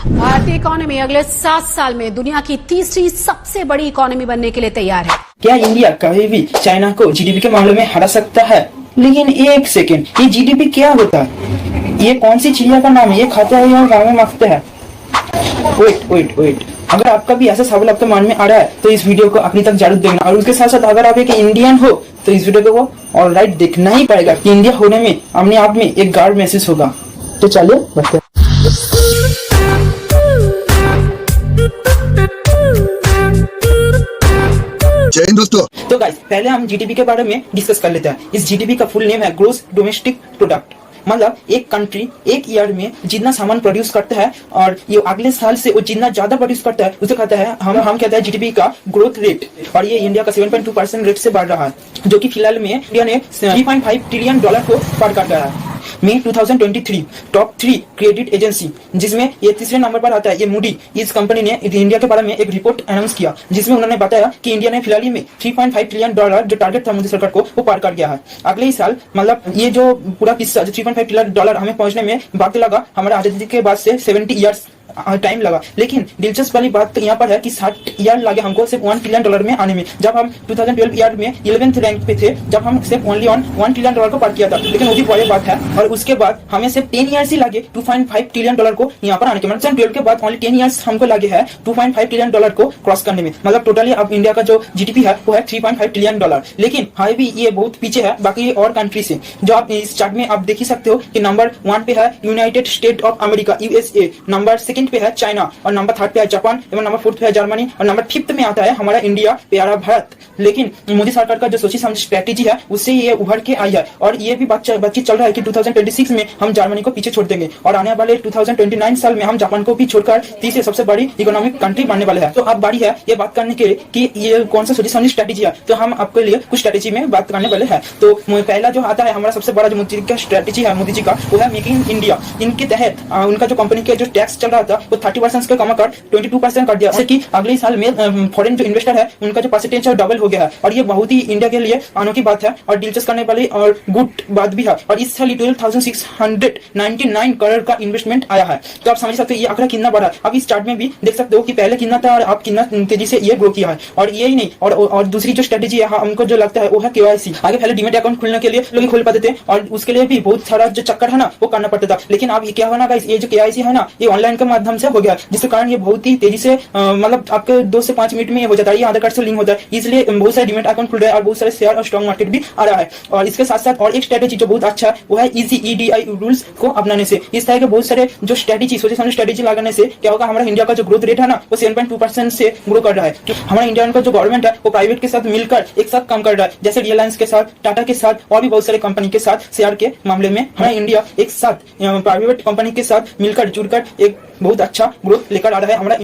भारतीय इकोनॉमी अगले 7 साल में दुनिया की तीसरी सबसे बड़ी इकोनॉमी बनने के लिए तैयार है। क्या इंडिया कभी भी चाइना को जीडीपी के मामले में हरा सकता है? लेकिन एक सेकेंड, ये जीडीपी क्या होता है? ये कौन सी चिड़िया का नाम है? ये खाता है या गाँव में मांगता है? वेट, अगर आपका भी ऐसा सवाल आपके मन में आ रहा है तो इस वीडियो को आखिरी तक जरूर देखना। और उसके साथ साथ अगर आप एक इंडियन हो तो इस वीडियो को ऑलराइट देखना ही पड़ेगा कि इंडिया होने में अपने आप में एक गर्व महसूस होगा। तो चलिए बढ़ते हैं। जय हिंद दोस्तों। तो गाइस, पहले हम जीडीपी के बारे में डिस्कस कर लेते हैं। इस जीडीपी का फुल नेम है ग्रोस डोमेस्टिक प्रोडक्ट। मतलब एक कंट्री एक ईयर में जितना सामान प्रोड्यूस करता है और ये अगले साल से वो जितना ज्यादा प्रोड्यूस करता है उसे कहते हैं हम कहते हैं जीडीपी का ग्रोथ रेट। और ये इंडिया का 7.2% रेट से बढ़ रहा है, जो कि फिलहाल में इंडिया ने $3.5 ट्रिलियन को पार कर रहा है। मई 2023 टॉप 3 क्रेडिट एजेंसी, जिसमें ये तीसरे नंबर पर आता है, ये मूडी, इस कंपनी ने इंडिया के बारे में एक रिपोर्ट अनाउंस किया जिसमें उन्होंने बताया कि इंडिया ने फिलहाल में $3.5 ट्रिलियन जो टारगेट था मोदी सरकार को, वो पार कर गया है। अगले ही साल मतलब ये जो पूरा किस्सा जो $3.5 ट्रिलियन हमें पहुंचने में वक्त लगा, हमारे आजादी के बाद से 70 ईयर्स टाइम लगा। लेकिन दिलचस्प वाली बात तो यहाँ पर है कि 60 ईयर लगे हमको सिर्फ $1 ट्रिलियन में आने में। जब हम 2012 ईयर में 11th रैंक पे थे, जब हम सिर्फ ओनली ऑन $1 ट्रिलियन को पार किया था। लेकिन वो भी बड़ी बात है। और उसके बाद हमें सिर्फ 10 ईयर्स ही लगे $2.5 ट्रिलियन को यहाँ पर आने के। मतलब 12 के बाद ओनली 10 ईयर्स हमको लगे हैं $2.5 ट्रिलियन को क्रॉस करने में। मतलब टोटली अब इंडिया का जो जीडीपी है वो है $3.5 ट्रिलियन। लेकिन हाई भी ये बहुत पीछे है बाकी और कंट्री से। जो आप इस चार्ट में आप देख ही सकते हो कि नंबर 1 पे है United state of America USA, number 2 पे है चाइना, और नंबर 3 पे है जापान, एवं नंबर 4 पे है जर्मनी, और नंबर 5 में आता है हमारा इंडिया, प्यारा भारत। लेकिन मोदी सरकार का जो सोची समझी स्ट्रेटेजी है उससे ये उभर के आई है। और ये भी बातचीत चल रहा है कि 2026 में हम जर्मनी को पीछे छोड़ देंगे और आने वाले 2029 साल में हम जापान को भी छोड़कर तीसरी सबसे बड़ी इकोनॉमिक कंट्री बनने वाले हैं। तो अब बारी है ये बात करने के कि ये कौन सा सोची समझी स्ट्रेटेजी है। तो हम आपके लिए कुछ स्ट्रेटेजी में बात करने वाले हैं। तो पहला जो आता है हमारा सबसे बड़ा जो मोदी का स्ट्रेटेजी है मोदी जी का, वो है मेक इन इंडिया। इनके तहत उनका जो कंपनी के जो टैक्स चल रहा था वो 30% कम कर 22% कर दिया, जैसे कि अगले साल में फॉरेन जो इन्वेस्टर है उनका जो परसेंटेज है डबल हो गया है। और ये बहुत ही इंडिया के लिए अनोखी बात है और दिलचस्प करने वाली और गुड बात भी है। और इस साल 12,699 करोड़ का इन्वेस्टमेंट आया है। तो आप समझ सकते हो ये आंकड़ा कितना बड़ा है। अब इस चार्ट में भी देख सकते हो कि पहले कितना था और अब कितना तेजी से ये ग्रो किया है। और यही नहीं, और दूसरी जो स्ट्रेटेजी है हमको जो लगता है वो है KYC। आगे पहले डीमेट अकाउंट खोलने के लिए लोग खोल पाते थे और उसके लिए भी बहुत सारा जो चक्कर है ना वो करना पड़ता था। लेकिन अब ये क्या होना गाइस, ये जो KYC है ना ये ऑनलाइन के माध्यम से हो गया, जिसके कारण ये बहुत ही तेजी से मतलब आपके 2 से 5 मिनट में ये हो जाता है। ये आधार कार्ड से लिंक होता है, इसलिए बहुत सारे डीमेट अकाउंट खुल रहे हैं और बहुत सारे शेयर और स्टॉक मार्केट भी आ रहा है। और इसके साथ साथ और एक स्ट्रेटेजी जो बहुत अच्छा है वो है इजी EDI रूल्स को अपनाने से। इस तरह के बहुत सारे जो स्ट्रेटेजी सोचे समझे स्ट्रेटेजी लगाने से क्या होगा, हमारा इंडिया का जो ग्रोथ रेट है ना वो 7.2% से ग्रो कर रहा है। हमारा इंडिया का जो गवर्नमेंट है वो प्राइवेट के साथ मिलकर एक साथ काम कर रहा है, जैसे रिलायंस के साथ, टाटा के साथ और भी बहुत सारे कंपनी के साथ। शेयर के मामले में हमारा इंडिया एक साथ प्राइवेट कंपनी के साथ मिलकर जुड़कर एक बहुत अच्छा ग्रोथ लेकर आ रहा है हमारा।